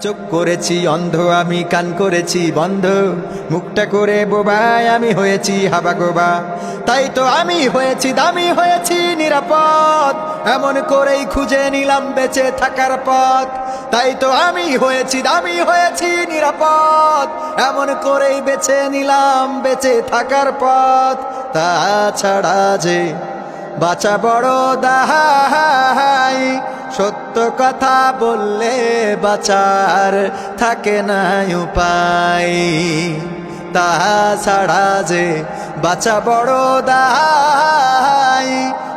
চোখ করেছি অন্ধ আমি, কান করেছি বন্ধ, মুখটা করে বোবায় আমি হয়েছি হাবাগোবা। তাই তো আমি হয়েছি দামি, হয়েছি নিরাপদ, এমন করেই খুঁজে নিলাম বেঁচে থাকার পথ। তাই তো আমি হয়েছি দামি, হয়েছি নিরাপদ, এমন করেই বেছে নিলাম বেঁচে থাকার পথ। তাছাড়া যে বাঁচা বড় দাহাই, সত্য কথা বললে বাঁচার থাকে না উপায়। তাছাড়া যে বাঁচা বড় দাহাই,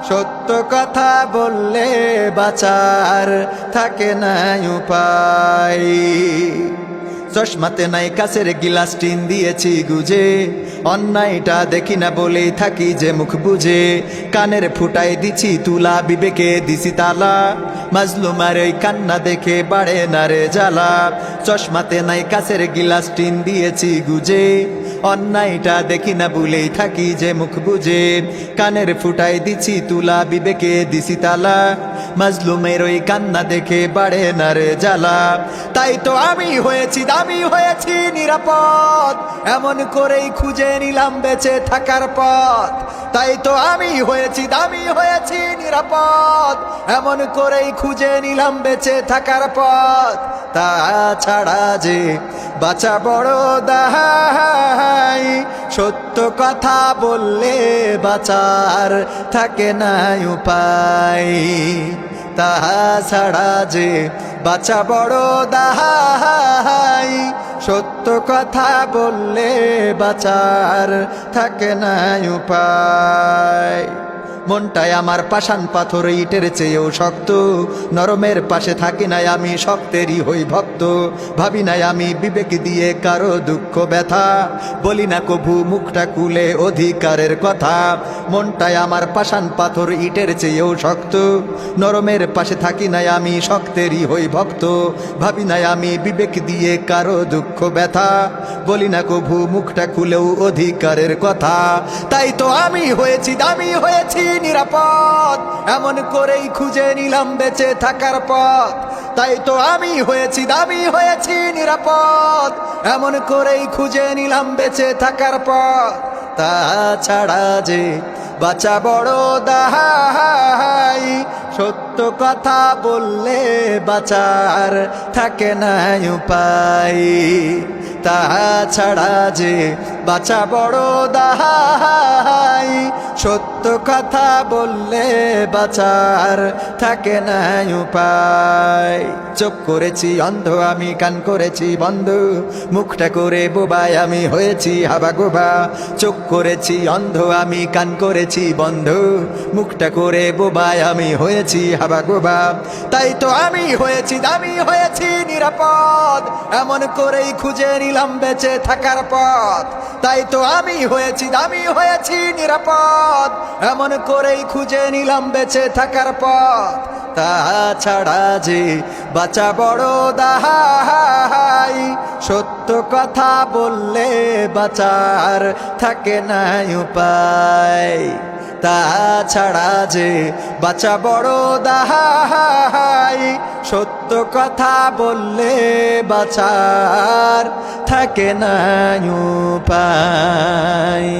সত্য কথা বললে বাঁচার থাকে না উপায়। চশমাতে নাই কাছের গিলাস টিন দিয়েছি গুজে, অন্যায়টা দেখি না বলেই থাকি যে মুখ বুঝে। কানের ফুটাই দিছি তুলা, বিবেকে দিছি তালা, মাজলুমার ওই কান্না দেখে বাড়ে না রে জ্বালা। চশমাতে নাই কাছের গিলাস টিন দিয়েছি গুজে, অন্যায়টা দেখি না বলেই থাকি যে মুখ বুঝে। কানের ফুটাই দিছি তুলা, বিবেকে দিছি তালা, মাজলুমের ওই কান্না দেখে বাড়ে না রে জ্বালা। তাই তো আমি হয়েছি দামি, হয়েছি নিরাপদ, এমন করেই খুঁজে নিলাম বেঁচে থাকার পথ। তাই তো আমি হয়েছি দামি, হয়েছি নিরাপদ, এমন করেই খুঁজে নিলাম বেঁচে থাকার পথ। তাছাড়া যে বাঁচা বড় দাহাই, সত্য কথা বললে বাঁচার থাকে না উপায়। তাছাড়া যে বাঁচা বড় দাহাই, সত্য কথা বললে বাঁচার থাকে না উপায়। মনটাই আমার পাষাণ পাথর, ইটের চেয়েও শক্ত, নরমের পাশে থাকি নাই আমি, শক্তেরই হই ভক্ত। ভাবি নাই আমি বিবেক দিয়ে কারো দুঃখ ব্যথা, বলি না কভু মুখটা খুলে অধিকারের কথা। মনটাই আমার পাষাণ পাথর, ইটের চেয়েও শক্ত, নরমের পাশে থাকি নাই আমি, শক্তেরই হই ভক্ত। ভাবি নাই আমি বিবেক দিয়ে কারো দুঃখ ব্যথা, বলি না কভু মুখটা খুলেও অধিকারের কথা। তাই তো আমি হয়েছি দামি, হয়েছি নিরাপদ, এমন করেই খুঁজে নিলাম বেঁচে থাকার পথ। তাই তো আমি হয়েছি দামি, হয়েছি নিরাপদ, এমন করেই খুঁজে নিলাম বেঁচে থাকার পথ। তাছাড়া যে বাঁচা বড় দাহাই, সত্য কথা বললে বাঁচার থাকে না উপায়। তাছাড়া যে বাঁচা বড় দাহাই, সত্য কথা বললে বাঁচার থাকে না উপায়। চোখ করেছি অন্ধ আমি, কান করেছি বন্ধ, মুখটা করে বোবায় আমি হয়েছি হাবাগোবা। চোখ করেছি অন্ধ আমি, কান করেছি বন্ধ, মুখটা করে বোবায় আমি হয়েছি হাবাগোবা। তাই তো আমি হয়েছি দামি, হয়েছি নিরাপদ, এমন করেই খুঁজে নিলাম বেঁচে থাকার পথ। তাই তো আমি হয়েছি দামি, হয়েছি নিরাপদ, এমন করেই খুঁজে নিলাম বেঁচে থাকার পথ। তাছাড়া যে বাঁচা বড় দাহাই, সত্য কথা বললে বাঁচার থাকে না উপায়। তাছাড়া যে বাঁচা বড় দাহাই, সত্য কথা বললে বাঁচার থাকে না উপায়।